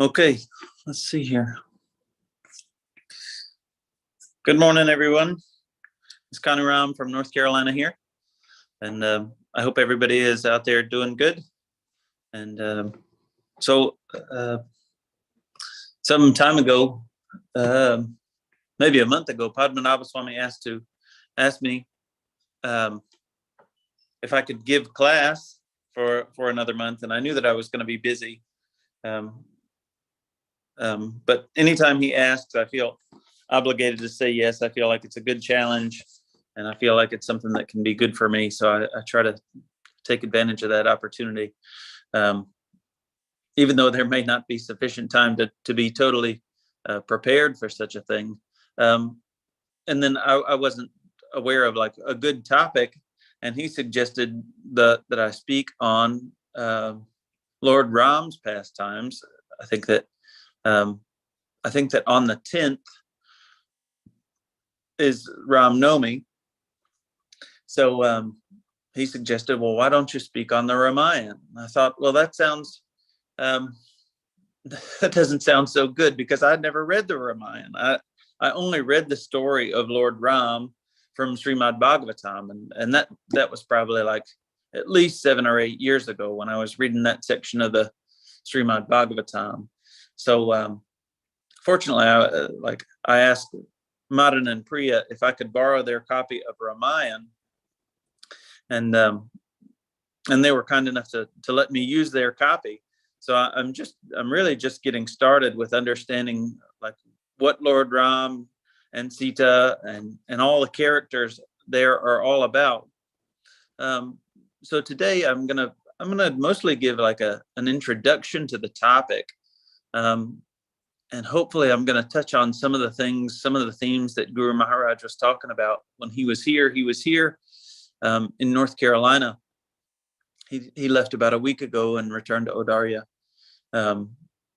Okay, let's see here. Good morning, everyone. It's Kanurama from North Carolina here. And I hope everybody is out there doing good. And some time ago, maybe a month ago, Padmanabha Swami asked me if I could give class for another month. And I knew that I was going to be busy. But anytime he asks, I feel obligated to say yes. I feel like it's a good challenge, and I feel like it's something that can be good for me. So I try to take advantage of that opportunity, even though there may not be sufficient time to be totally prepared for such a thing. And then I wasn't aware of like a good topic, and he suggested that I speak on Lord Ram's pastimes. I think that on the 10th is Ram Nomi. So he suggested, well, why don't you speak on the Ramayana? I thought, well, that sounds, that doesn't sound so good, because I'd never read the Ramayana. I only read the story of Lord Ram from Srimad Bhagavatam. And that was probably like at least 7 or 8 years ago when I was reading that section of the Srimad Bhagavatam. So fortunately, I asked Madan and Priya if I could borrow their copy of Ramayana, and they were kind enough to let me use their copy. So I'm really just getting started with understanding like what Lord Ram and Sita and all the characters there are all about. So today I'm gonna mostly give like an introduction to the topic. And hopefully I'm going to touch on some of the themes that Guru Maharaj was talking about when he was here. He was here in North Carolina. He left about a week ago and returned to Odarya.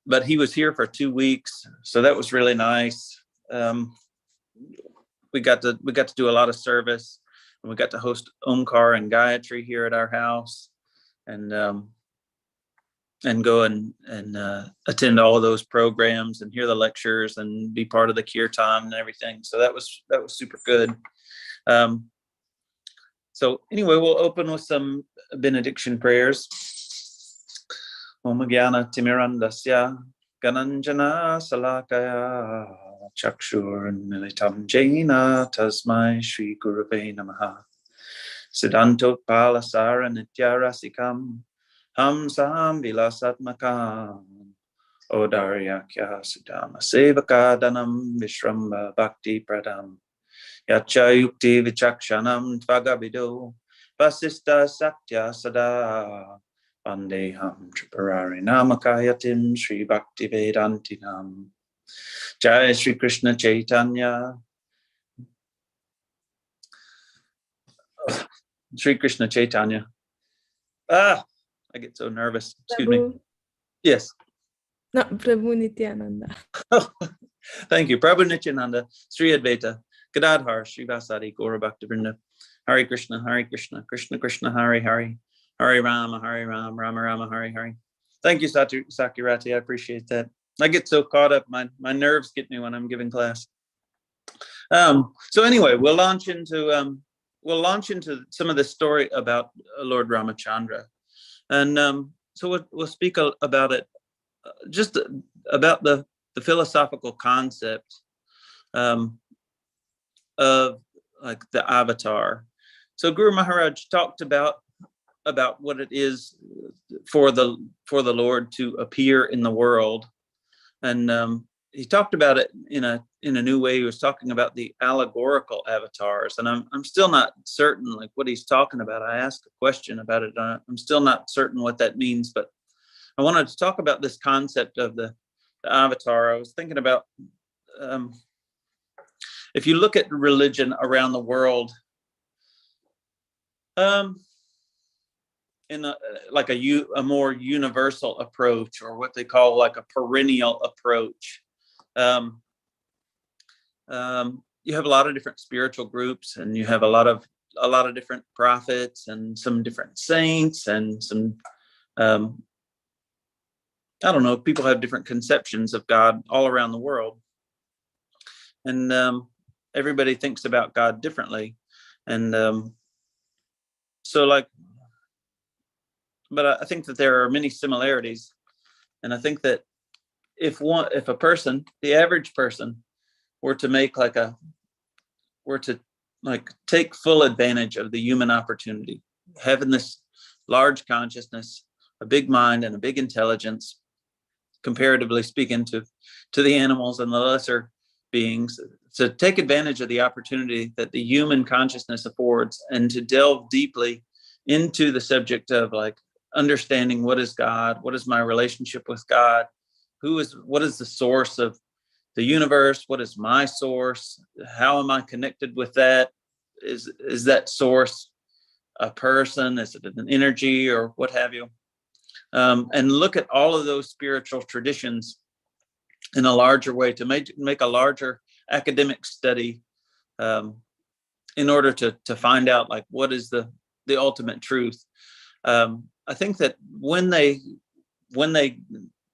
But he was here for 2 weeks. So that was really nice. We got to do a lot of service, and we got to host Omkar and Gayatri here at our house, and go and attend all of those programs and hear the lectures and be part of the kirtan and everything. So that was super good. So anyway, we'll open with some benediction prayers. Om Jnana Timirandasya Gananjana Salakaya Chakshur Militam Jaina Tasmai Shri Gurave Namaha Siddhanto Palasara Nitya Rasikam Hamsam Vilasatmakam Odaryakya Sudama Sevakadanam Vishramba Bhakti Pradam Yacha Yukti Vichakshanam Tvagavido Vasista Satya Sada Vandeham Tripurari Namakayatim Sri Bhakti Vedantinam Jai Sri Krishna Chaitanya Sri Krishna Chaitanya. I get so nervous. Excuse me. Yes. No, Prabhu Nityananda. Thank you. Prabhu Nityananda, Sri Advaita, Gadadhar, Srivasadi, Gaura Bhaktivinoda, Hare Krishna, Krishna Krishna, Hare Hare, Hare Rama, Rama Rama, Hare Hare. Thank you, Sakirati. I appreciate that. I get so caught up. My nerves get me when I'm giving class. So anyway, we'll launch into some of the story about Lord Ramachandra. And so we'll speak about it, just about the philosophical concept of like the avatar. So Guru Maharaj talked about what it is for the Lord to appear in the world, and he talked about it in a new way. He was talking about the allegorical avatars, and I'm still not certain like what he's talking about. I asked a question about it. I'm still not certain what that means, but I wanted to talk about this concept of the avatar. I was thinking about if you look at religion around the world, in a more universal approach, or what they call like a perennial approach. You have a lot of different spiritual groups, and you have a lot of different prophets and some different saints and some I don't know, people have different conceptions of God all around the world. And everybody thinks about God differently. And so like, but I think that there are many similarities. And I think that if a person, the average person, were to take full advantage of the human opportunity, having this large consciousness, a big mind, and a big intelligence, comparatively speaking to the animals and the lesser beings, to take advantage of the opportunity that the human consciousness affords, and to delve deeply into the subject of like understanding what is God, what is my relationship with God, what is the source of the universe, what is my source, how am I connected with that, is that source a person, is it an energy, or what have you, and look at all of those spiritual traditions in a larger way, to make a larger academic study, in order to find out like what is the ultimate truth. I think that when they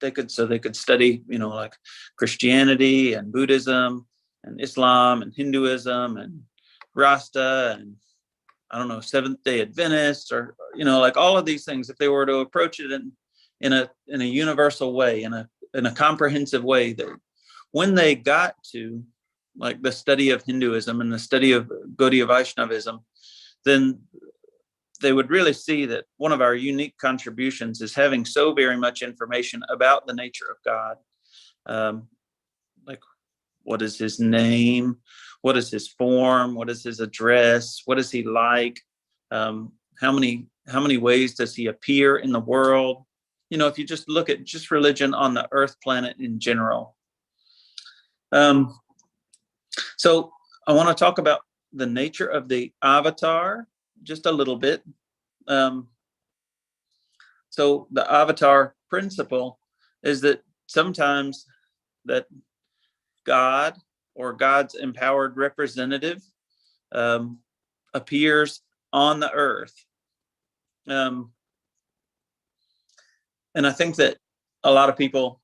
could study, like Christianity and Buddhism and Islam and Hinduism and Rasta and I don't know, Seventh-day Adventists, or like all of these things, if they were to approach it in a universal way, in a comprehensive way, that when they got to like the study of Hinduism and the study of Gaudiya Vaishnavism, then they would really see that one of our unique contributions is having so very much information about the nature of God. Like, what is his name? What is his form? What is his address? What is he like? How many ways does he appear in the world? If you just look at just religion on the earth planet in general. So I want to talk about the nature of the avatar just a little bit. So the avatar principle is that sometimes that God or God's empowered representative appears on the earth. And I think that a lot of people,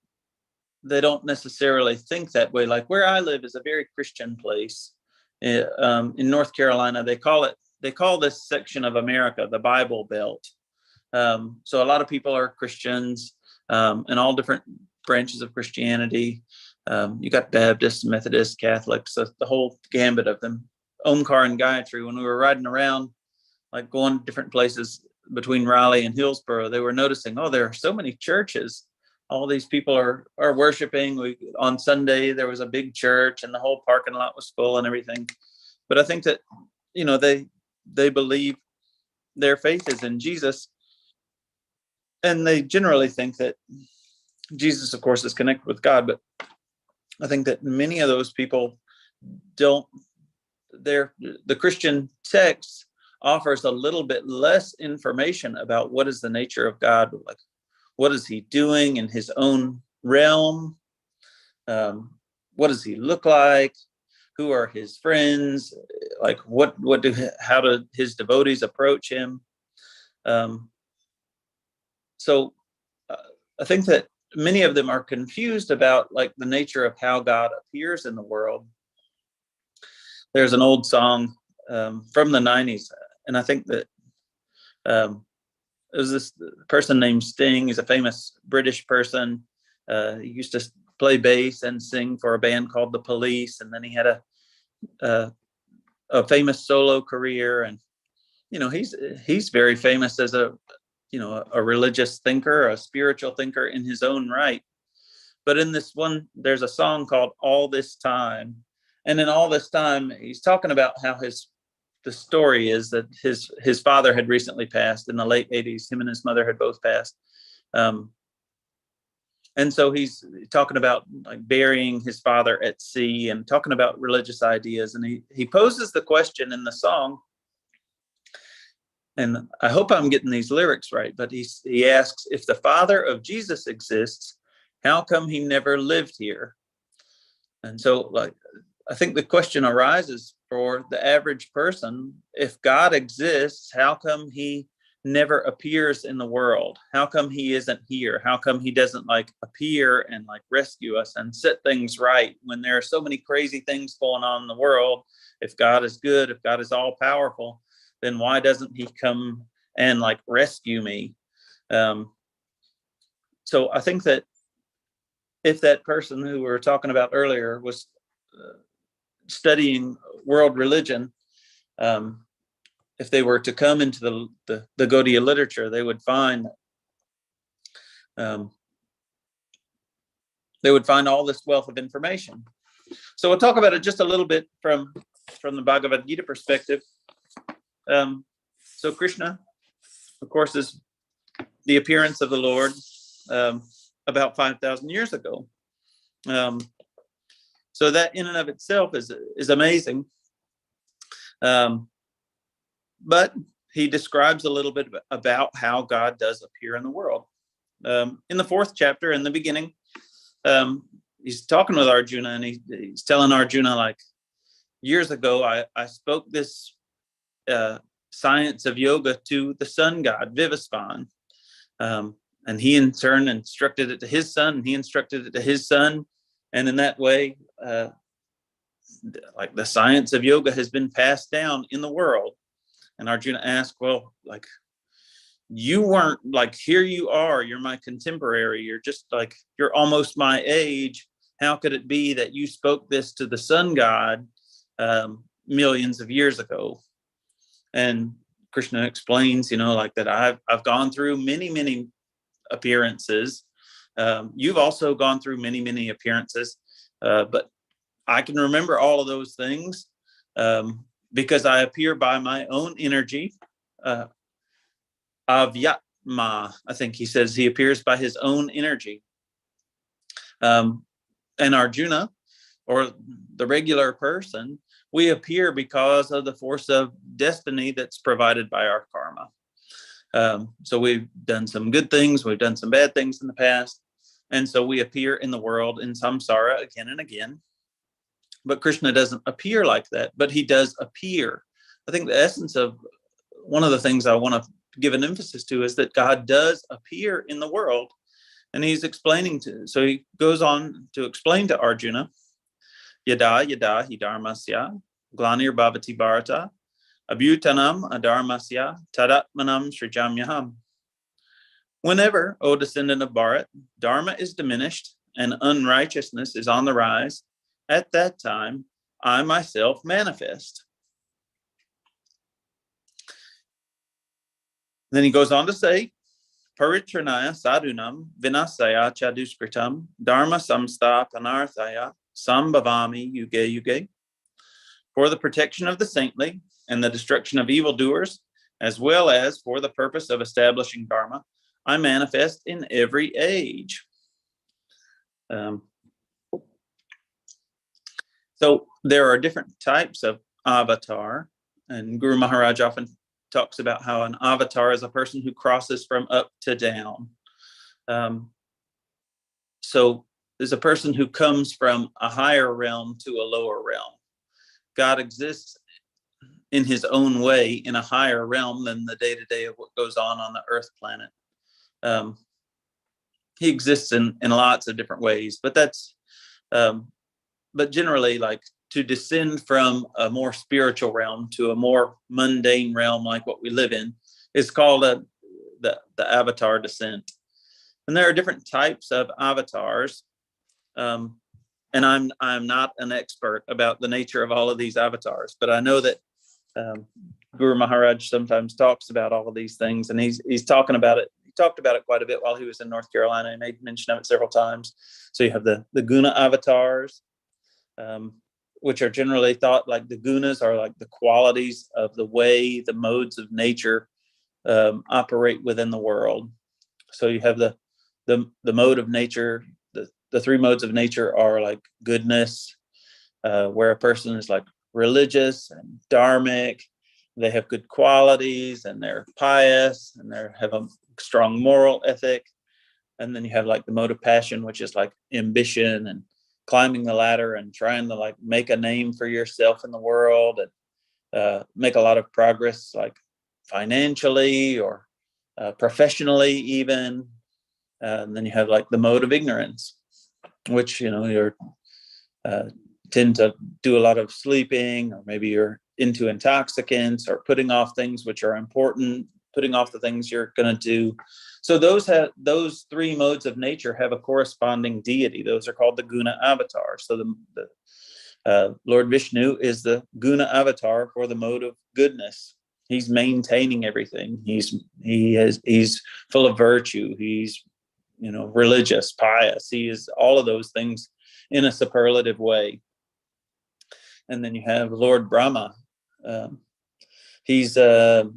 they don't necessarily think that way. Like where I live is a very Christian place. In North Carolina, they call this section of America the Bible Belt. So a lot of people are Christians, in all different branches of Christianity. You got Baptists, Methodists, Catholics, the whole gambit of them. Omkar and Gayatri, when we were riding around, like going to different places between Raleigh and Hillsborough, they were noticing, oh, there are so many churches. All these people are worshiping. On Sunday, there was a big church and the whole parking lot was full and everything. But I think that, they believe their faith is in Jesus. And they generally think that Jesus, of course, is connected with God. But I think that many of those people don't. The Christian text offers a little bit less information about what is the nature of God, like what is he doing in his own realm, what does he look like, who are his friends, like how do his devotees approach him. So I think that many of them are confused about like the nature of how God appears in the world. There's an old song from the 90s, and I think that it was this person named Sting. He's a famous British person. He used to play bass and sing for a band called The Police, and then he had a famous solo career. And he's very famous as a religious thinker, a spiritual thinker in his own right. But in this one, there's a song called All This Time. And in All This Time, he's talking about how the story is that his father had recently passed in the late 80s. Him and his mother had both passed. And so he's talking about like burying his father at sea and talking about religious ideas. And he poses the question in the song, and I hope I'm getting these lyrics right, but he asks, if the father of Jesus exists, how come he never lived here? And so like, I think the question arises for the average person, if God exists, how come he never appears in the world? How come he isn't here? How come he doesn't like appear and like rescue us and set things right when there are so many crazy things going on in the world? If God is good, if God is all powerful, then why doesn't he come and like rescue me? So I think that if that person who we were talking about earlier was studying world religion, if they were to come into the Gaudiya literature, they would find all this wealth of information. So we'll talk about it just a little bit from the Bhagavad Gita perspective. So Krishna, of course, is the appearance of the Lord about 5,000 years ago. So that in and of itself is amazing. But he describes a little bit about how God does appear in the world. In the 4th chapter, in the beginning, he's talking with Arjuna, and he's telling Arjuna, like, years ago, I spoke this science of yoga to the sun god, Vivasvan. And he in turn instructed it to his son, and he instructed it to his son. And in that way, like the science of yoga has been passed down in the world. And Arjuna asked, well, like, you weren't like, here you are, you're my contemporary, you're just like, you're almost my age. How could it be that you spoke this to the sun god millions of years ago? And Krishna explains, like that I've gone through many appearances. You've also gone through many appearances, but I can remember all of those things because I appear by my own energy. Avyatma, I think he says he appears by his own energy. And Arjuna, or the regular person, we appear because of the force of destiny that's provided by our karma. So we've done some good things, we've done some bad things in the past, and so we appear in the world in samsara again and again. But Krishna doesn't appear like that, but he does appear. I think the essence of one of the things I want to give an emphasis to is that God does appear in the world, and he's explaining so he goes on to explain to Arjuna, yada hi dharmasya glanir bhavati bharata abhutanam adharmasya tadatmanam srijamyaham. Whenever, O descendant of Bharat, dharma is diminished and unrighteousness is on the rise, at that time I myself manifest. Then he goes on to say, Paritranaya sadhunam vinasaya chaduskritam dharma samstapanarthaya sambhavami yuge yuge. For the protection of the saintly and the destruction of evildoers, as well as for the purpose of establishing dharma, I manifest in every age. So there are different types of avatar, and Guru Maharaj often talks about how an avatar is a person who crosses from up to down. So there's a person who comes from a higher realm to a lower realm. God exists in his own way in a higher realm than the day-to-day of what goes on the earth planet. He exists in lots of different ways, but but generally, like, to descend from a more spiritual realm to a more mundane realm like what we live in is called the avatar descent. And there are different types of avatars. And I'm not an expert about the nature of all of these avatars, but I know that Guru Maharaj sometimes talks about all of these things, and he's talking about it. He talked about it quite a bit while he was in North Carolina. He made mention of it several times. So you have the guna avatars, which are generally thought like the gunas are like the qualities of the way the modes of nature operate within the world. So you have the mode of nature. The three modes of nature are like goodness, where a person is like religious and dharmic. They have good qualities and they're pious and they have a strong moral ethic. And then you have like the mode of passion, which is like ambition and climbing the ladder and trying to like make a name for yourself in the world and make a lot of progress, like financially or professionally even. And then you have like the mode of ignorance, which, you're tend to do a lot of sleeping, or maybe you're into intoxicants or putting off things which are important, putting off the things you're going to do. So those three modes of nature have a corresponding deity. Those are called the Guna Avatars. So the Lord Vishnu is the Guna Avatar for the mode of goodness. He's maintaining everything. He's full of virtue. He's religious, pious. He is all of those things in a superlative way. And then you have Lord Brahma. He is the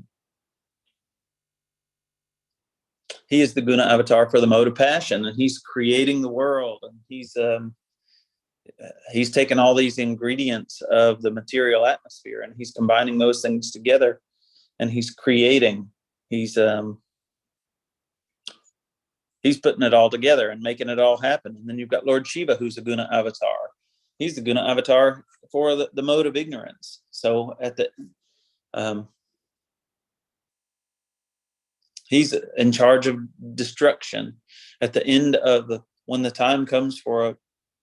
Guna Avatar for the mode of passion, and he's creating the world, and he's taken all these ingredients of the material atmosphere, and he's combining those things together, and he's creating. He's putting it all together and making it all happen. And then you've got Lord Shiva, who's a Guna Avatar. He's the Guna Avatar for the mode of ignorance. So he's in charge of destruction. At the end of when the time comes for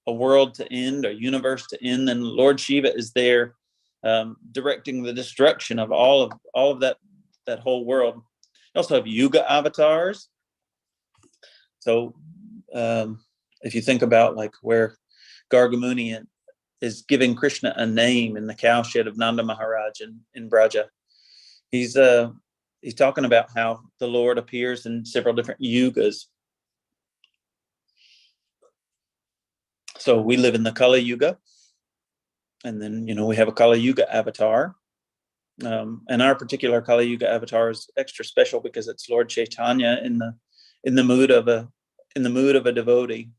a world to end, a universe to end, then Lord Shiva is there directing the destruction of all of that whole world. You also have Yuga Avatars. So if you think about like where Gargamuni is giving Krishna a name in the cowshed of Nanda Maharaj in Braja, he's talking about how the Lord appears in several different yugas. So we live in the Kali Yuga, and then we have a Kali Yuga avatar, and our particular Kali Yuga avatar is extra special because it's Lord Chaitanya in the mood of a devotee.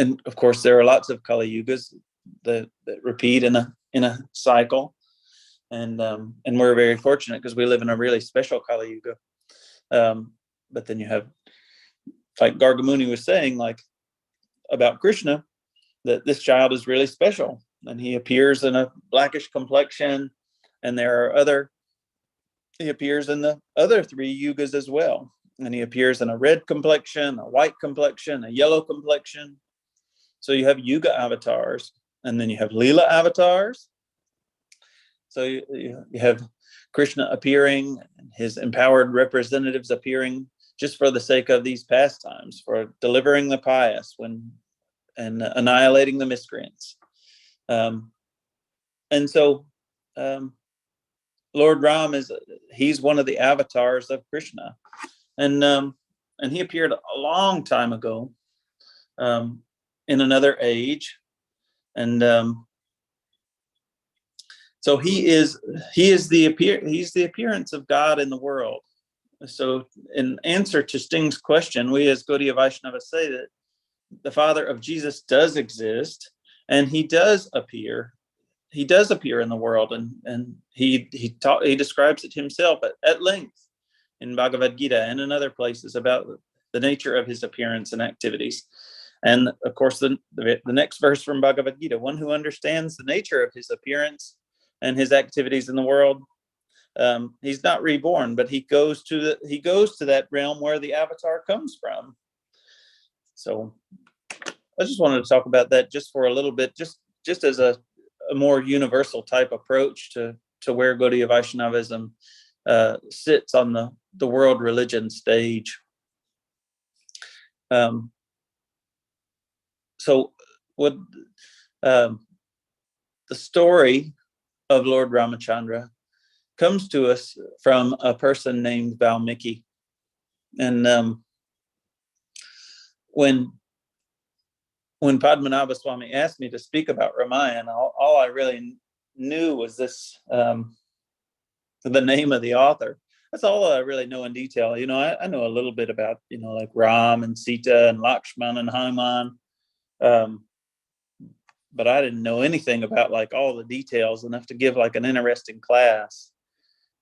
And of course, there are lots of Kali Yugas that repeat in a cycle, and we're very fortunate because we live in a really special Kali Yuga. But then you have, like Gargamuni was saying, like about Krishna, that this child is really special, and he appears in a blackish complexion, and he appears in the other three yugas as well, and he appears in a red complexion, a white complexion, a yellow complexion. So you have Yuga avatars, and then you have Leela avatars. So you have Krishna appearing, his empowered representatives appearing just for the sake of these pastimes, for delivering the pious and annihilating the miscreants. And so Lord Ram he's one of the avatars of Krishna, and he appeared a long time ago in another age, and so he's the appearance of God in the world. So in answer to Sting's question, we as Gaudiya Vaishnavas say that the Father of Jesus does exist, and he does appear. He does appear in the world, and he describes it himself at length in Bhagavad Gita and in other places about the nature of his appearance and activities. And of course, the next verse from Bhagavad Gita: one who understands the nature of his appearance and his activities in the world, he's not reborn, but he goes to that realm where the avatar comes from. So I just wanted to talk about that just for a little bit, just as a more universal type approach to where Gaudiya Vaishnavism sits on the world religion stage. So what the story of Lord Ramacandra comes to us from a person named Valmiki. And when Padmanabha Swami asked me to speak about Ramayana, all I really knew was this, the name of the author. That's all I really know in detail. I know a little bit about, like Ram and Sita and Lakshman and Hanuman. But I didn't know anything about like all the details enough to give like an interesting class.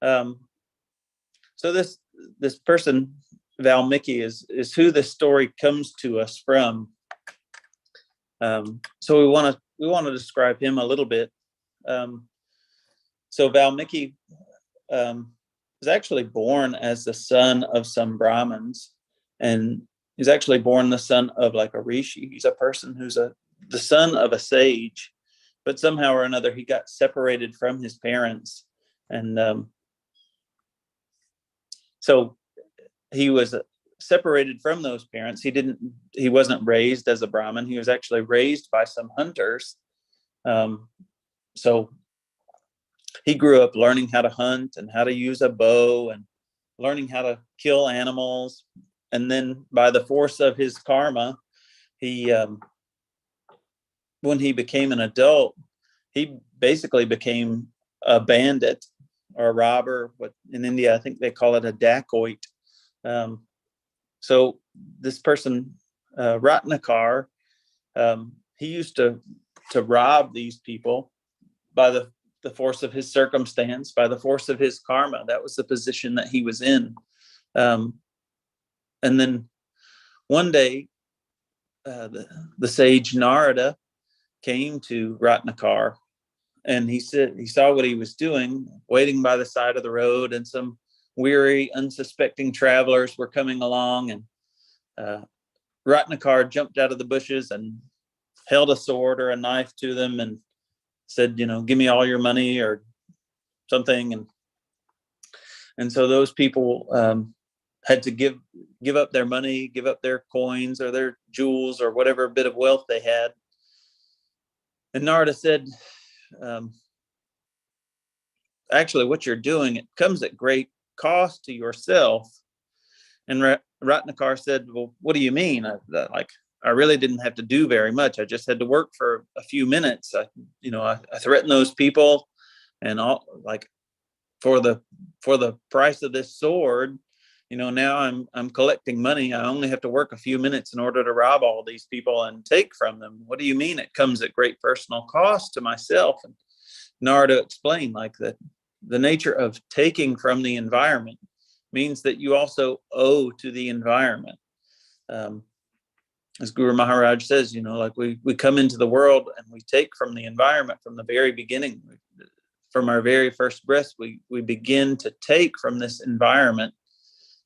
So this person, Valmiki, is who this story comes to us from. So we want to describe him a little bit. So Valmiki is was actually born as the son of some Brahmins, and he's actually born the son of like a rishi. He's a person who's the son of a sage, but somehow or another he got separated from his parents, and so he was separated from those parents. He wasn't raised as a Brahmin. He was actually raised by some hunters. So he grew up learning how to hunt and how to use a bow and learning how to kill animals. And then by the force of his karma, when he became an adult, he basically became a bandit or a robber. What in India, I think they call it a dacoit. So this person, Ratnakar, he used to rob these people by the force of his circumstance, by the force of his karma. That was the position that he was in. And then one day, the sage Narada came to Ratnakar, and he saw what he was doing, waiting by the side of the road, and some weary, unsuspecting travelers were coming along, and Ratnakar jumped out of the bushes and held a sword or a knife to them and said, give me all your money or something. And so those people had to give up their money, give up their coins or their jewels or whatever bit of wealth they had. And Narada said, actually, what you're doing, it comes at great cost to yourself. And Ratnakar said, well, what do you mean? I really didn't have to do very much. I just had to work for a few minutes. I threatened those people, and all, like, for the price of this sword, now I'm collecting money. I only have to work a few minutes in order to rob all these people and take from them. What do you mean it comes at great personal cost to myself? And Narada explained like that the nature of taking from the environment means that you also owe to the environment. As Guru Maharaj says, like we come into the world and we take from the environment from the very beginning. From our very first breath, we begin to take from this environment.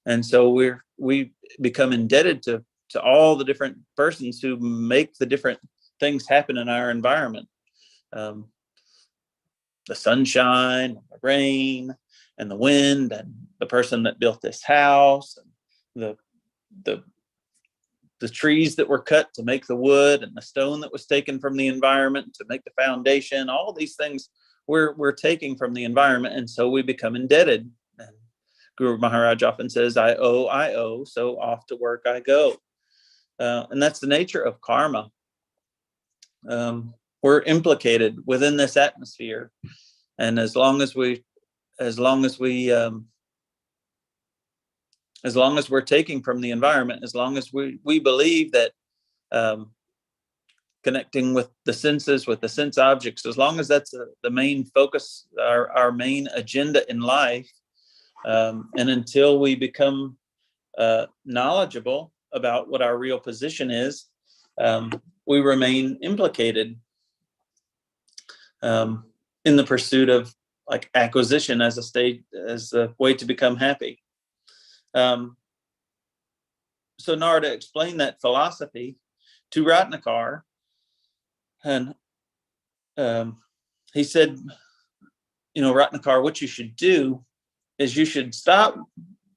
And so we become indebted to all the different persons who make the different things happen in our environment. The sunshine, the rain, and the wind, and the person that built this house, and the trees that were cut to make the wood, and the stone that was taken from the environment to make the foundation. All these things we're taking from the environment, and so we become indebted. And Guru Maharaj often says, I owe, so off to work I go. And that's the nature of karma. We're implicated within this atmosphere, and as long as we're taking from the environment, as long as we believe that connecting with the senses, with the sense objects, as long as that's the main focus, our main agenda in life, and until we become knowledgeable about what our real position is, we remain implicated in the pursuit of like acquisition as a way to become happy. So Narada explained that philosophy to Ratnakar, and he said, Ratnakar, what you should do is you should stop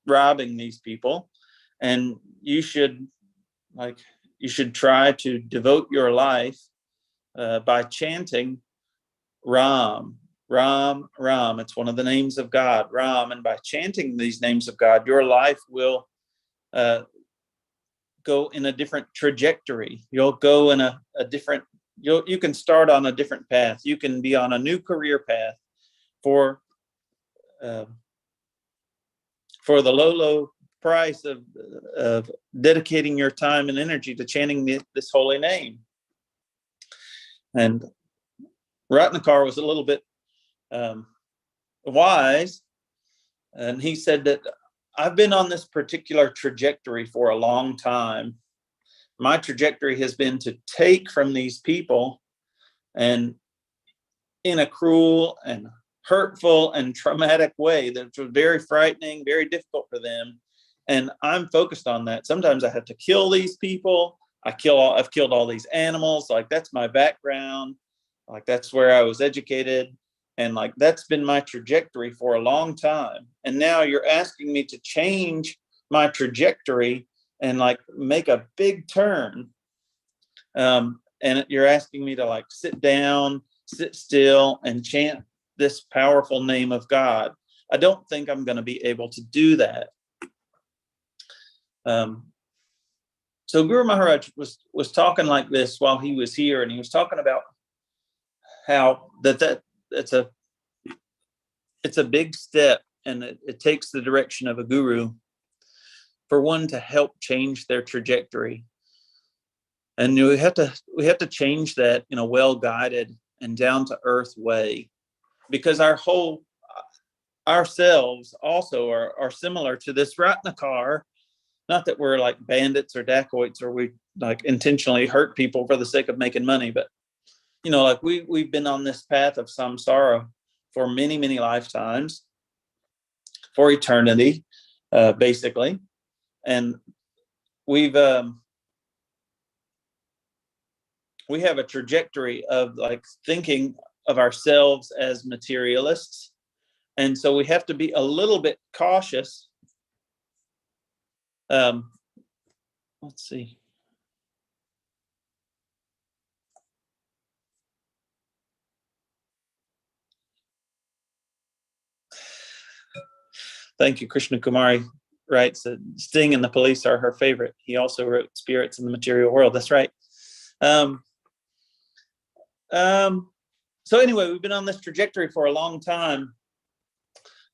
robbing these people, and you should try to devote your life by chanting Ram, Ram, Ram. It's one of the names of God, Ram. And by chanting these names of God, your life will go in a different trajectory. You'll go in a different, you can start on a different path. You can be on a new career path for the low price of dedicating your time and energy to chanting this holy name. And Ratnakar was a little bit wise, and he said that I've been on this particular trajectory for a long time. My trajectory has been to take from these people, and in a cruel and hurtful and traumatic way that was very frightening, very difficult for them. And I'm focused on that. Sometimes I have to kill these people. I've killed all these animals. Like, that's my background. Like, that's where I was educated. And like, that's been my trajectory for a long time. And now you're asking me to change my trajectory and like make a big turn. And you're asking me to like sit down, sit still, and chant this powerful name of God. I don't think I'm going to be able to do that. So Guru Maharaj was talking like this while he was here, and he was talking about how it's a big step, and it takes the direction of a guru for one to help change their trajectory. And we have to change that in a well-guided and down-to-earth way, because ourselves also are similar to this Ratnakar. Not that we're like bandits or dacoits, or we like intentionally hurt people for the sake of making money, but like we've been on this path of samsara for many, many lifetimes, for eternity, basically. And we have a trajectory of like thinking of ourselves as materialists. And so we have to be a little bit cautious. Let's see. Thank you. Krishna Kumari writes that Sting and the Police are her favorite. He also wrote Spirits in the Material World. That's right. So anyway, we've been on this trajectory for a long time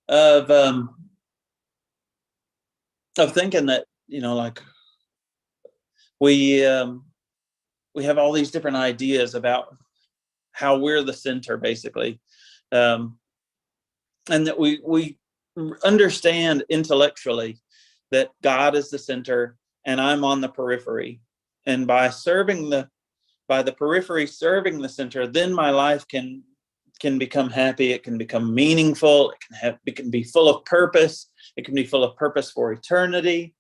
of thinking that, like we have all these different ideas about how we're the center, basically. And that we understand intellectually that God is the center and I'm on the periphery. And by the periphery serving the center, then my life can become happy. It can become meaningful. It can be full of purpose. It can be full of purpose for eternity.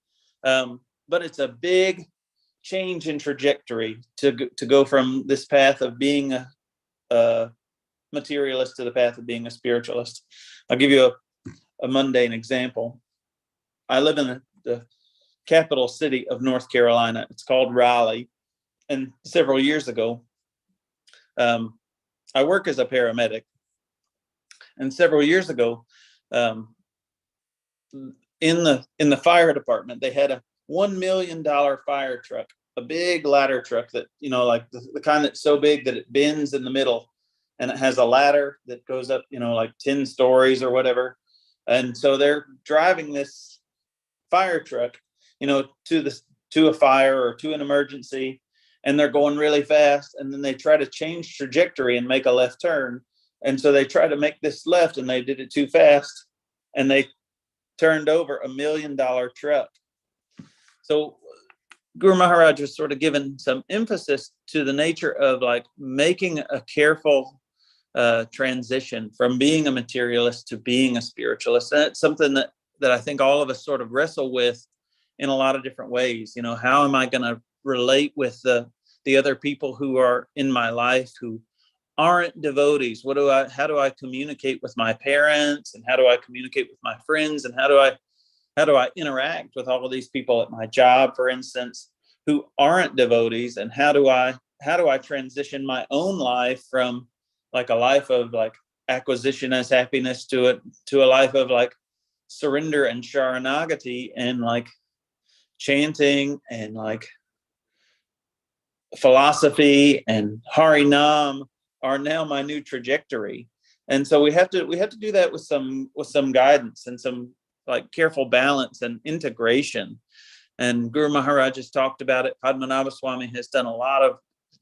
But it's a big change in trajectory to go from this path of being a materialist to the path of being a spiritualist. I'll give you a mundane example. I live in the capital city of North Carolina. It's called Raleigh. And several years ago, I work as a paramedic. And several years ago, in the fire department, they had a $1 million fire truck, a big ladder truck that, like the kind that's so big that it bends in the middle, and it has a ladder that goes up, like 10 stories or whatever. And so they're driving this fire truck, to a fire or to an emergency, and they're going really fast. And then they try to change trajectory and make a left turn. And so they try to make this left, and they did it too fast, and they turned over $1 million truck. So Guru Maharaj was sort of given some emphasis to the nature of like making a careful transition from being a materialist to being a spiritualist. And it's something that I think all of us sort of wrestle with in a lot of different ways. How am I going to relate with the other people who are in my life who aren't devotees? How do I communicate with my parents, and how do I communicate with my friends, and how do I interact with all of these people at my job, for instance, who aren't devotees? And how do I transition my own life from like a life of like acquisition as happiness to a life of like surrender and sharanagati, and like chanting and like philosophy and Harinam are now my new trajectory. And so we have to do that with some guidance and some like careful balance and integration. And Guru Maharaj has talked about it. Padmanabha Swami has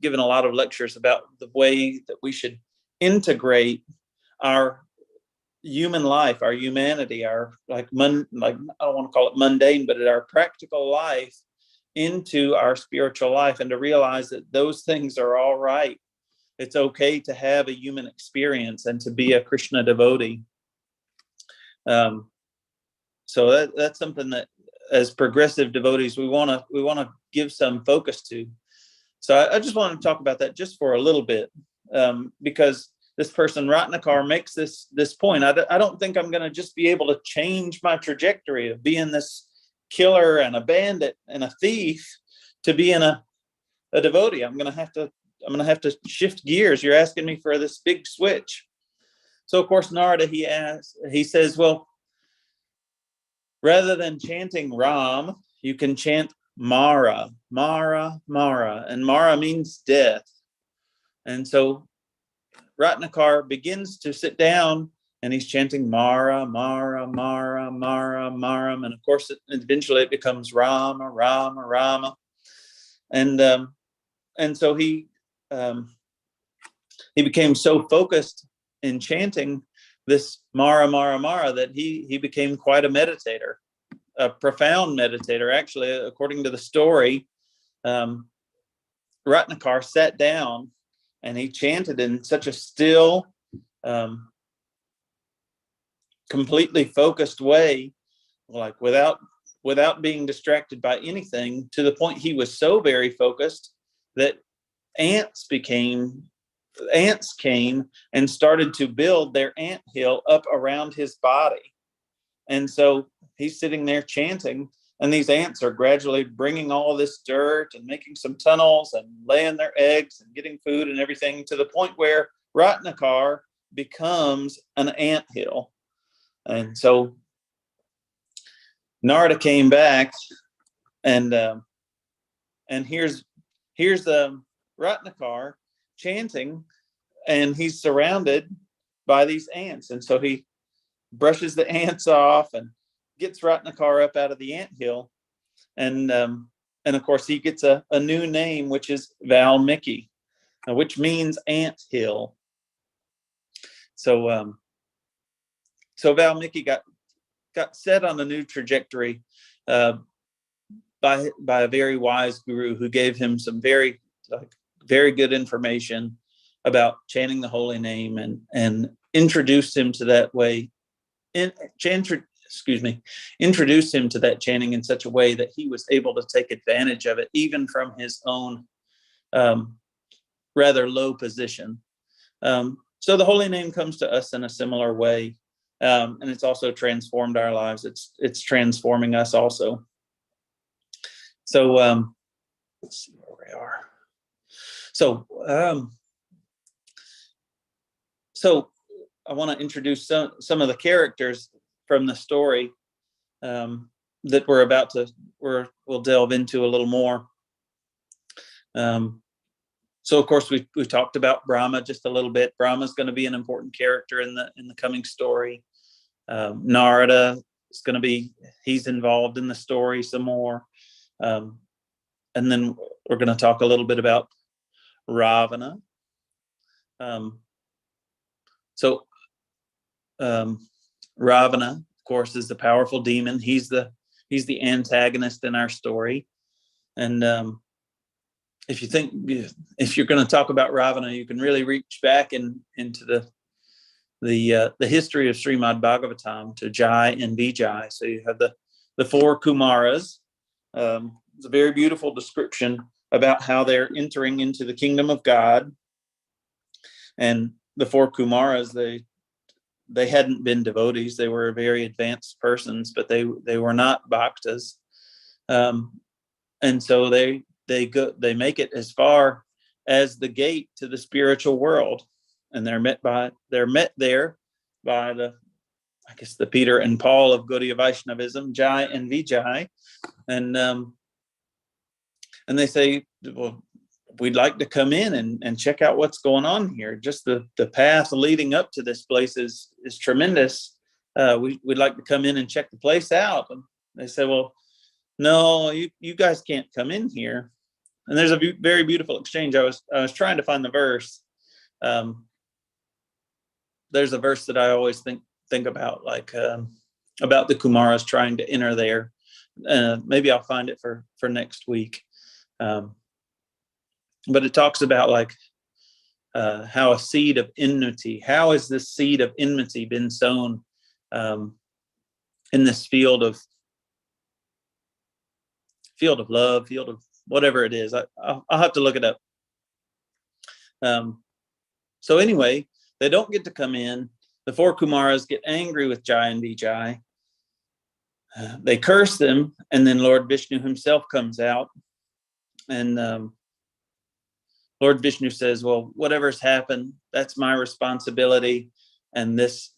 given a lot of lectures about the way that we should integrate our human life, our humanity, our I don't want to call it mundane, but our practical life into our spiritual life, and to realize that those things are all right. it's okay to have a human experience and to be a Krishna devotee. So that's something that, as progressive devotees, we want to give some focus to. So I just want to talk about that just for a little bit, because this person Ratnakar makes this point. I don't think I'm going to just be able to change my trajectory of being this killer and a bandit and a thief to being a devotee. I'm going to have to shift gears. You're asking me for this big switch. So of course Narada, he says, well, rather than chanting Ram, you can chant Mara, Mara, Mara, and Mara means death. And so Ratnakar begins to sit down and he's chanting Mara, Mara, Mara, Mara, Maram, and of course eventually it becomes Rama, Rama, Rama, and so he became so focused in chanting this Mara, Mara, Mara that he became quite a meditator, a profound meditator. Actually, according to the story, Ratnakar sat down and he chanted in such a still, completely focused way, like without being distracted by anything, to the point he was so very focused that ants came and started to build their ant hill up around his body. And so he's sitting there chanting, and these ants are gradually bringing all this dirt and making some tunnels and laying their eggs and getting food and everything, to the point where Ratnakar becomes an ant hill. And so Narada came back, and here's Ratnakar chanting, and he's surrounded by these ants. And so he brushes the ants off and gets Ratnakar up out of the anthill, and of course he gets a new name, which is Valmiki, which means ant hill. So Valmiki got set on a new trajectory by a very wise guru who gave him some very good information about chanting the holy name, and introduced him to that way. Introduced him to that chanting in such a way that he was able to take advantage of it, even from his own rather low position. So the holy name comes to us in a similar way, and it's also transformed our lives. It's transforming us also. So let's see where we are. So I want to introduce some of the characters from the story that we'll delve into a little more. So of course we talked about Brahma just a little bit. Brahma's going to be an important character in the coming story. Narada is going to be, he's involved in the story some more. And then we're going to talk a little bit about Ravana. Ravana, of course, is the powerful demon. He's the antagonist in our story. And if you're going to talk about Ravana, you can really reach back into the history of Srimad Bhagavatam to Jai and Vijay. So you have the four Kumaras. It's a very beautiful description about how they're entering into the kingdom of God. And the four Kumaras, they hadn't been devotees. They were very advanced persons, but they were not bhaktas. And so they make it as far as the gate to the spiritual world, and they're met there by the Peter and Paul of Gaudiya Vaishnavism, Jai and Vijay, and they say, well, we'd like to come in and check out what's going on here. Just the path leading up to this place is tremendous. We'd like to come in and check the place out. And they say, well, no, you guys can't come in here. And there's a very beautiful exchange. I was trying to find the verse. There's a verse that I always think about, like about the Kumaras trying to enter there. Maybe I'll find it for next week. But it talks about, like, how a seed of enmity, how has this seed of enmity been sown in this field of love, field of whatever it is. I'll have to look it up. So anyway, they don't get to come in. The four Kumaras get angry with Jai and Vijay. They curse them, and then Lord Vishnu himself comes out, and Lord Vishnu says, well, whatever's happened, that's my responsibility, and this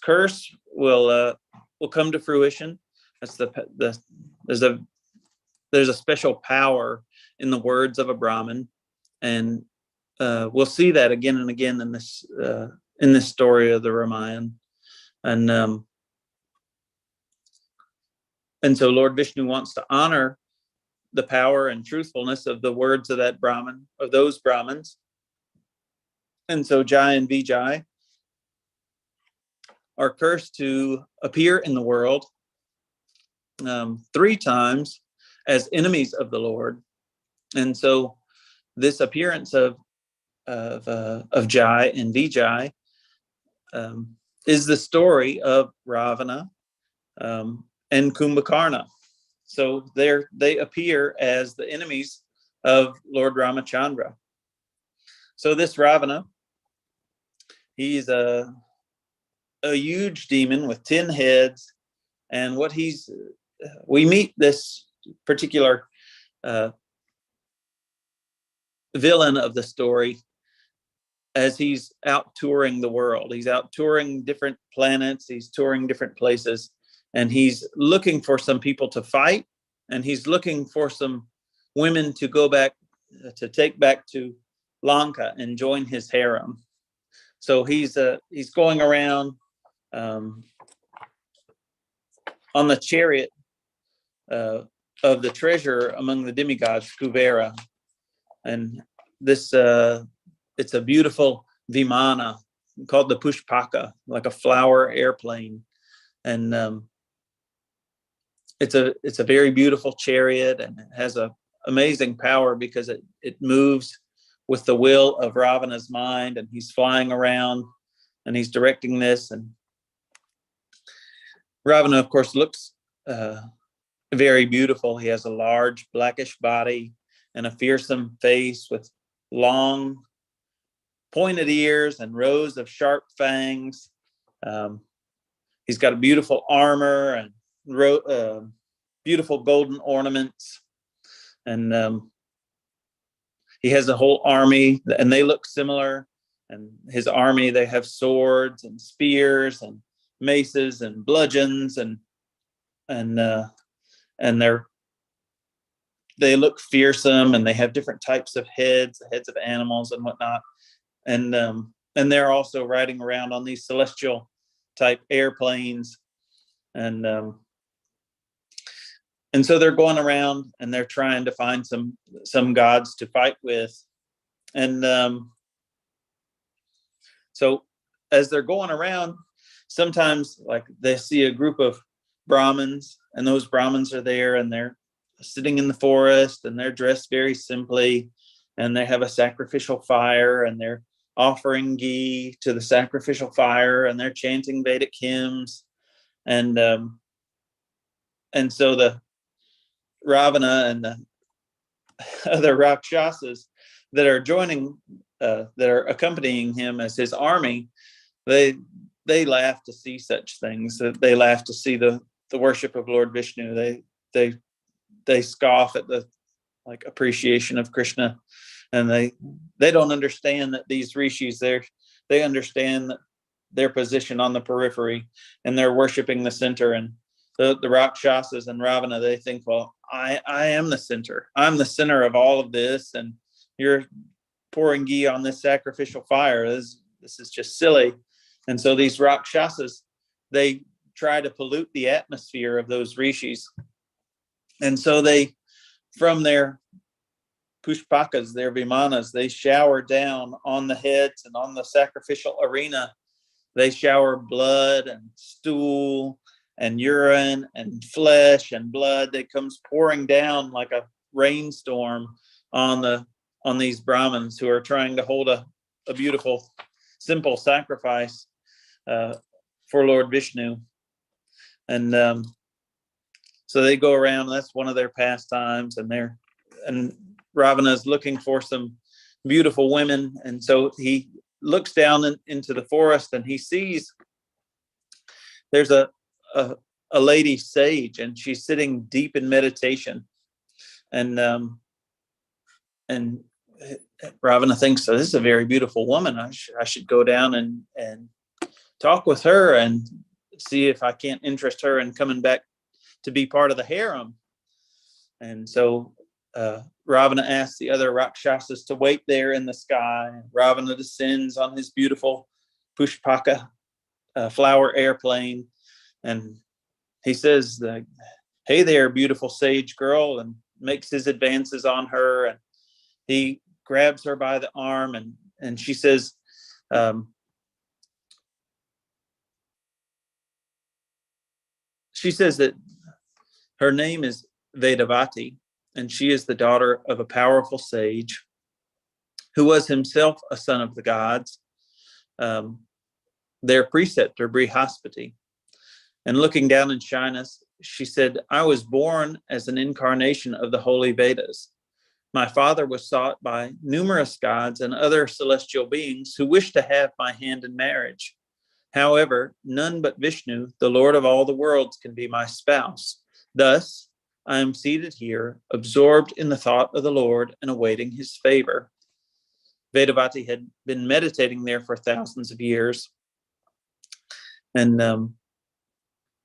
curse will come to fruition. That's there's a special power in the words of a Brahmin, and we'll see that again and again in this story of the Ramayana, and so Lord Vishnu wants to honor the power and truthfulness of the words of that Brahmin, of those Brahmins. And so Jai and Vijay are cursed to appear in the world 3 times as enemies of the Lord. And so this appearance of Jai and Vijay is the story of Ravana and Kumbhakarna. So they appear as the enemies of Lord Ramacandra. So this Ravana, he's a huge demon with 10 heads, and we meet this particular villain of the story as he's out touring the world. He's out touring different planets, he's touring different places, and he's looking for some people to fight, and he's looking for some women to go back, to take back to Lanka and join his harem. So he's going around on the chariot of the treasure among the demigods, Kuvera, and this it's a beautiful vimana called the Pushpaka, like a flower airplane, and it's a very beautiful chariot, and it has a amazing power because it moves with the will of Ravana's mind, and he's flying around and he's directing this. And Ravana, of course, looks very beautiful. He has a large blackish body and a fearsome face with long pointed ears and rows of sharp fangs. He's got a beautiful armor and beautiful golden ornaments, and he has a whole army, and they look similar. And his army, they have swords and spears and maces and bludgeons, and they look fearsome, and they have different types of heads of animals and whatnot, and they're also riding around on these celestial type airplanes, and so they're going around and they're trying to find some gods to fight with, and so as they're going around, sometimes like they see a group of Brahmins, and those Brahmins are there, and they're sitting in the forest, and they're dressed very simply, and they have a sacrificial fire, and they're offering ghee to the sacrificial fire, and they're chanting Vedic hymns, and so the Ravana and the other Rakshasas that are accompanying him as his army, they laugh to see such things. They laugh to see the worship of Lord Vishnu. They scoff at the appreciation of Krishna, and they don't understand that these rishis, they understand that their position on the periphery, and they're worshiping the center. And the Rakshasas and Ravana, they think, well, I am the center. I'm the center of all of this, and you're pouring ghee on this sacrificial fire. This is just silly. And so these Rakshasas, they try to pollute the atmosphere of those rishis. And so they, from their pushpakas, their vimanas, they shower down on the heads and on the sacrificial arena. They shower blood and stool and urine and flesh and blood that comes pouring down like a rainstorm on on these Brahmins who are trying to hold a beautiful, simple sacrifice for Lord Vishnu. And so they go around. That's one of their pastimes, and Ravana is looking for some beautiful women. And so he looks down into the forest, and he sees there's a lady sage, and she's sitting deep in meditation. And Ravana thinks, so this is a very beautiful woman. I should go down and talk with her and see if I can't interest her in coming back to be part of the harem. And so Ravana asks the other Rakshasas to wait there in the sky. Ravana descends on his beautiful Pushpaka flower airplane, and he says, hey there, beautiful sage girl, and makes his advances on her. And he grabs her by the arm, and she says, that her name is Vedavati, and she is the daughter of a powerful sage who was himself a son of the gods, their preceptor Brihaspati. And looking down in shyness, she said, I was born as an incarnation of the holy Vedas. My father was sought by numerous gods and other celestial beings who wished to have my hand in marriage. However, none but Vishnu, the Lord of all the worlds, can be my spouse. Thus, I am seated here, absorbed in the thought of the Lord and awaiting his favor. Vedavati had been meditating there for thousands of years. And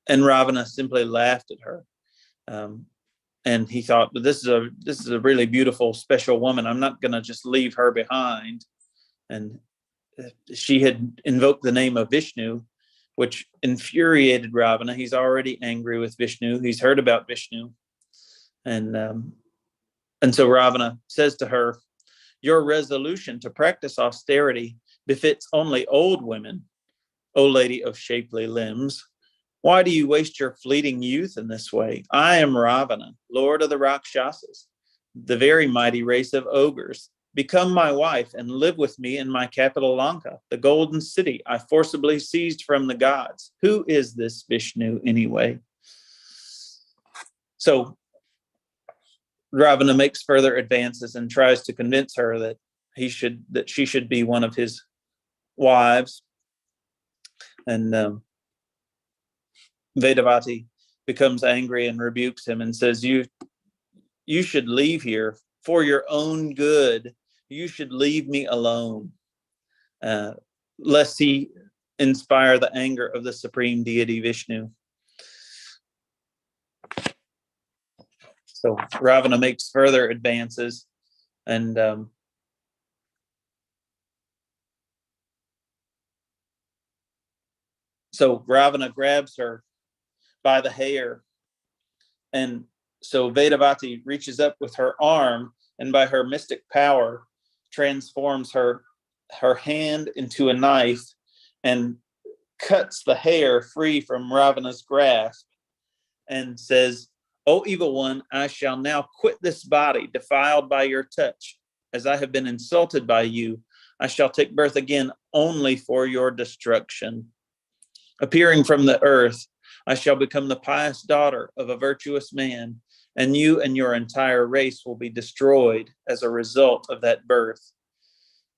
Ravana simply laughed at her. And he thought, but this is a really beautiful, special woman. I'm not going to just leave her behind. And she had invoked the name of Vishnu, which infuriated Ravana. He's already angry with Vishnu. He's heard about Vishnu. And so Ravana says to her, your resolution to practice austerity befits only old women, O lady of shapely limbs. Why do you waste your fleeting youth in this way? I am Ravana, lord of the Rakshasas, the very mighty race of ogres. Become my wife and live with me in my capital Lanka, the golden city I forcibly seized from the gods. Who is this Vishnu anyway? So Ravana makes further advances and tries to convince her that she should be one of his wives. And Vedavati becomes angry and rebukes him and says, you should leave here for your own good. You should leave me alone, lest he inspire the anger of the supreme deity Vishnu. So Ravana makes further advances, and so Ravana grabs her by the hair, and so Vedavati reaches up with her arm, and by her mystic power transforms her hand into a knife and cuts the hair free from Ravana's grasp and says, O evil one, I shall now quit this body defiled by your touch. As I have been insulted by you, I shall take birth again only for your destruction. Appearing from the earth, I shall become the pious daughter of a virtuous man, and you and your entire race will be destroyed as a result of that birth.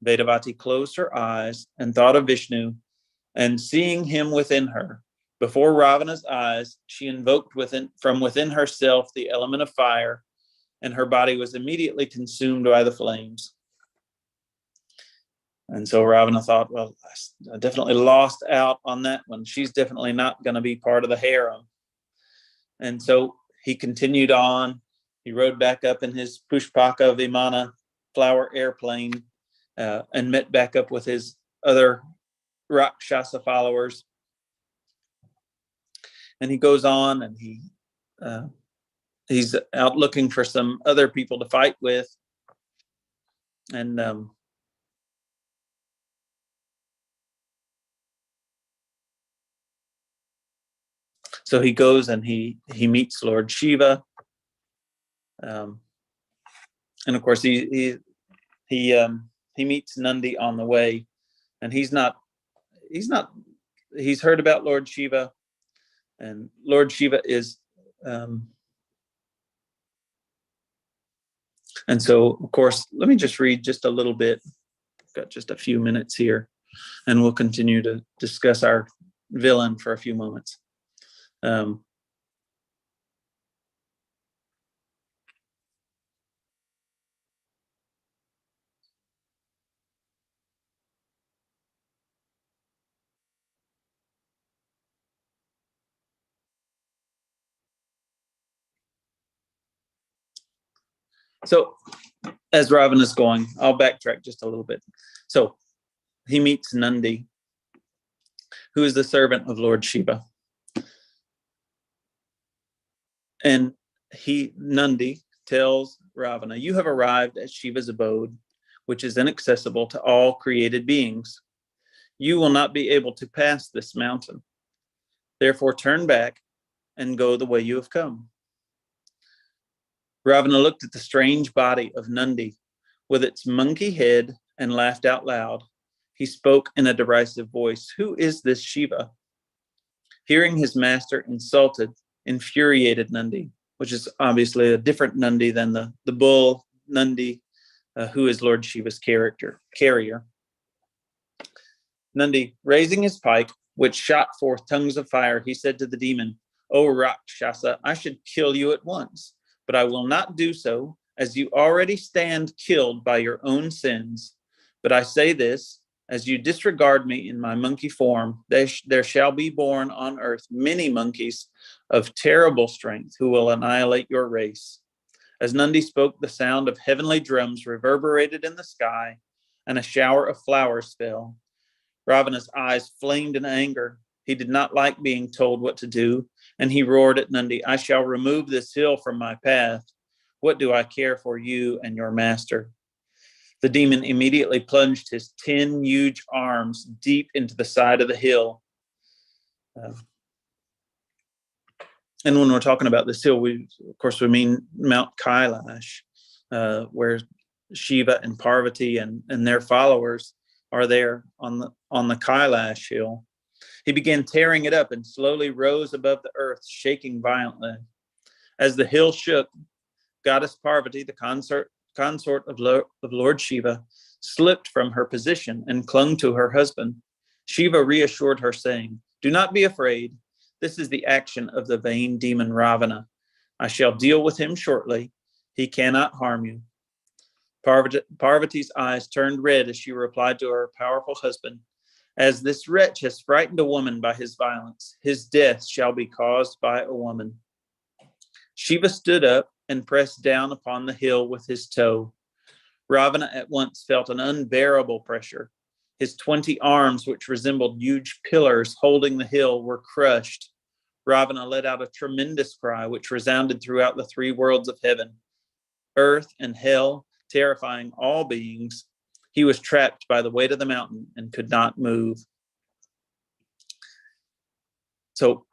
Vedavati closed her eyes and thought of Vishnu, and seeing him within her, before Ravana's eyes, she invoked from within herself the element of fire, and her body was immediately consumed by the flames. And so Ravana thought, well, I definitely lost out on that one. She's definitely not going to be part of the harem. And so he continued on. He rode back up in his Pushpaka Vimana flower airplane and met back up with his other Rakshasa followers. And he goes on, and he's out looking for some other people to fight with. And so he goes and he meets Lord Shiva. And of course, he he meets Nandi on the way, and he's heard about Lord Shiva, and Lord Shiva is and so, of course, let me just read just a little bit. I've got just a few minutes here, and we'll continue to discuss our villain for a few moments. So as Ravana is going, I'll backtrack just a little bit. So he meets Nandi, who is the servant of Lord Shiva. And Nandi tells Ravana, "You have arrived at Shiva's abode, which is inaccessible to all created beings. You will not be able to pass this mountain. Therefore, turn back and go the way you have come." Ravana looked at the strange body of Nandi with its monkey head and laughed out loud. He spoke in a derisive voice, "Who is this Shiva?" Hearing his master insulted, infuriated Nandi, which is obviously a different Nandi than the bull Nandi, who is Lord Shiva's carrier. Nandi, raising his pike, which shot forth tongues of fire, he said to the demon, "O Rakshasa, I should kill you at once, but I will not do so, as you already stand killed by your own sins. But I say this, as you disregard me in my monkey form, there shall be born on earth many monkeys of terrible strength who will annihilate your race." As Nandi spoke, the sound of heavenly drums reverberated in the sky, and a shower of flowers fell. Ravana's eyes flamed in anger. He did not like being told what to do, and he roared at Nandi, "I shall remove this hill from my path. What do I care for you and your master?" The demon immediately plunged his 10 huge arms deep into the side of the hill. And when we're talking about this hill, we mean Mount Kailash, where Shiva and Parvati and their followers are there on the Kailash hill. He began tearing it up and slowly rose above the earth, shaking violently. As the hill shook, Goddess Parvati, the consort of Lord Shiva, slipped from her position and clung to her husband. Shiva reassured her, saying, "Do not be afraid. This is the action of the vain demon Ravana. I shall deal with him shortly. He cannot harm you." Parvati's eyes turned red as she replied to her powerful husband, "As this wretch has frightened a woman by his violence, his death shall be caused by a woman." Shiva stood up and pressed down upon the hill with his toe. Ravana at once felt an unbearable pressure. His 20 arms, which resembled huge pillars holding the hill, were crushed. Ravana let out a tremendous cry, which resounded throughout the 3 worlds of heaven, earth, and hell, terrifying all beings. He was trapped by the weight of the mountain and could not move. So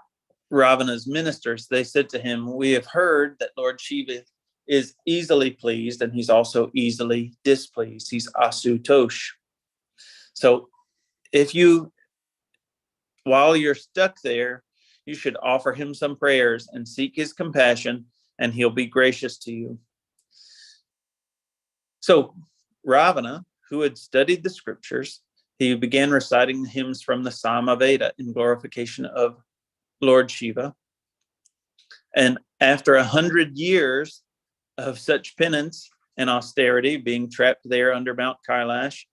Ravana's ministers, they said to him, "We have heard that Lord Shiva is easily pleased, and he's also easily displeased. He's Asutosh. So while you're stuck there, you should offer him some prayers and seek his compassion, and he'll be gracious to you." So Ravana, who had studied the scriptures, he began reciting the hymns from the Samaveda in glorification of Lord Shiva. And after 100 years of such penance and austerity, being trapped there under Mount Kailash,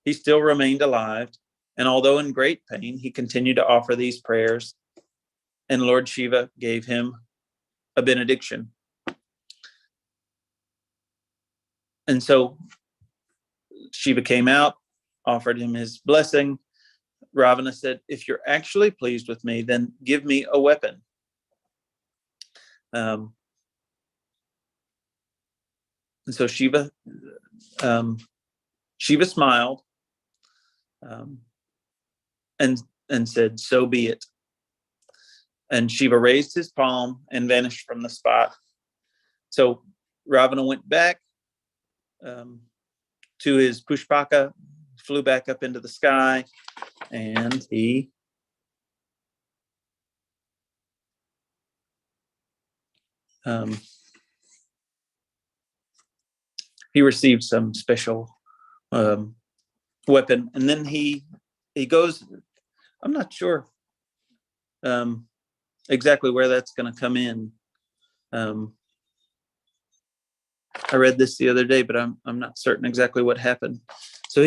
he still remained alive. And although in great pain, he continued to offer these prayers, and Lord Shiva gave him a benediction. And so Shiva came out, offered him his blessing. Ravana said, "If you're actually pleased with me, then give me a weapon." And so Shiva smiled and said, "So be it." And Shiva raised his palm and vanished from the spot. So Ravana went back to his pushpaka, flew back up into the sky, and he received some special weapon. And then he goes, I'm not sure exactly where that's going to come in. I read this the other day, but I'm not certain exactly what happened. So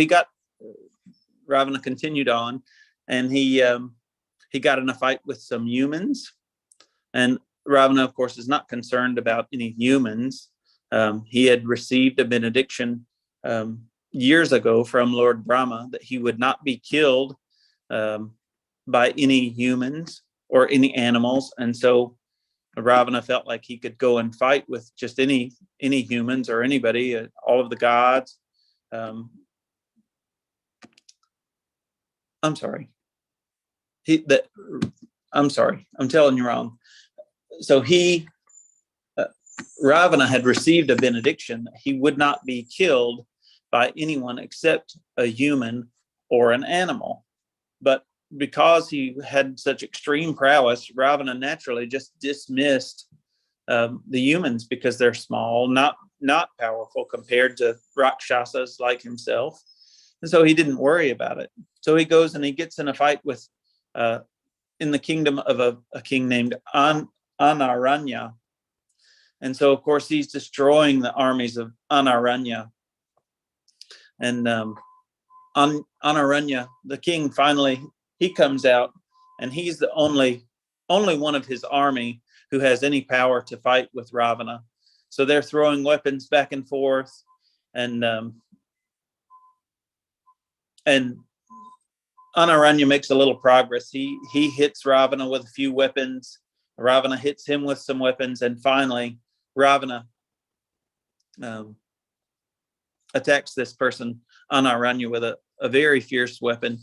Ravana continued on, and he got in a fight with some humans. And Ravana, of course, is not concerned about any humans. He had received a benediction years ago from Lord Brahma that he would not be killed by any humans or any animals. And so Ravana felt like he could go and fight with just any humans or anybody, all of the gods. I'm sorry. I'm sorry. I'm telling you wrong. So Ravana had received a benediction that he would not be killed by anyone except a human or an animal. But because he had such extreme prowess, Ravana naturally just dismissed the humans because they're small, not powerful compared to Rakshasas like himself. And so he didn't worry about it. So he goes and he gets in a fight with in the kingdom of a king named Anaranya. And so, of course, he's destroying the armies of Anaranya. And Anaranya, the king, finally, he comes out, and he's the only one of his army who has any power to fight with Ravana. So they're throwing weapons back and forth, and Anaranya makes a little progress. He hits Ravana with a few weapons. Ravana hits him with some weapons, and finally Ravana attacks this person, Anaranya, with a very fierce weapon.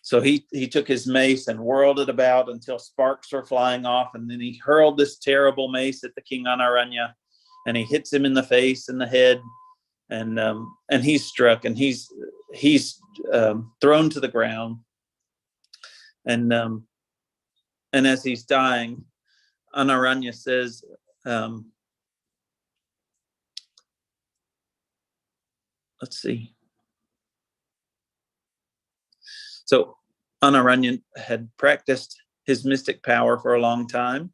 So he took his mace and whirled it about until sparks were flying off, and then he hurled this terrible mace at the king Anaranya, and he hits him in the face and the head, and he's struck, and he's thrown to the ground, and as he's dying, Anaranya says, let's see. So Anaranya had practiced his mystic power for a long time,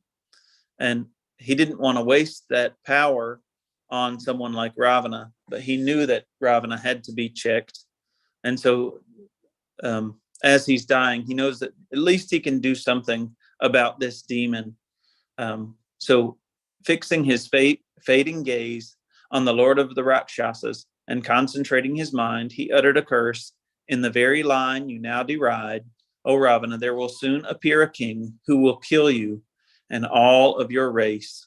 and he didn't want to waste that power on someone like Ravana, but he knew that Ravana had to be checked. And so as he's dying, he knows that at least he can do something about this demon. So fixing his fading gaze on the Lord of the Rakshasas and concentrating his mind, he uttered a curse. In the very line you now deride, O Ravana, there will soon appear a king who will kill you and all of your race.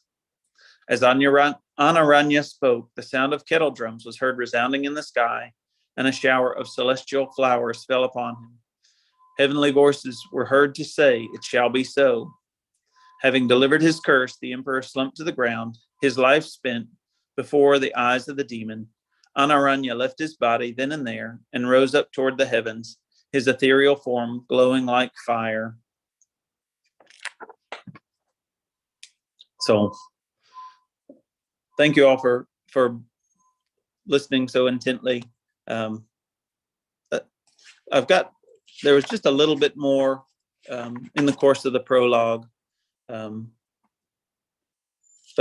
As Anaranya spoke, the sound of kettle drums was heard resounding in the sky, and a shower of celestial flowers fell upon him. Heavenly voices were heard to say, "It shall be so." Having delivered his curse, the emperor slumped to the ground, his life spent before the eyes of the demon. Anaranya left his body then and there and rose up toward the heavens, his ethereal form glowing like fire. So, thank you all for listening so intently. There was just a little bit more in the course of the prologue, but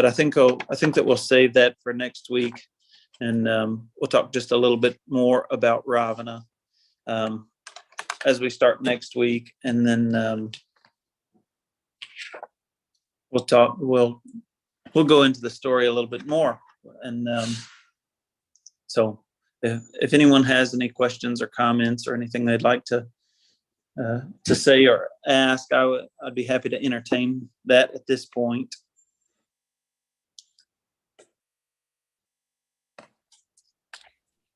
I think that we'll save that for next week. And we'll talk just a little bit more about Ravana as we start next week, and then we'll go into the story a little bit more. And so, if anyone has any questions or comments or anything they'd like to say or ask, I'd be happy to entertain that at this point.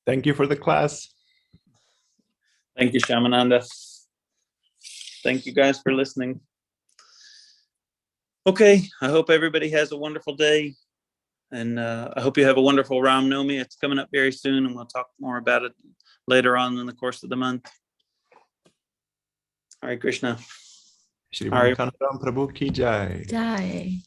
Thank you for the class. Thank you, Shamananda. Thank you guys for listening. Okay, I hope everybody has a wonderful day. And I hope you have a wonderful Ram Navami. It's coming up very soon, and we'll talk more about it later on in the course of the month. Hare Krishna. Shriman Kanurama Prabhu ki jai. Jai.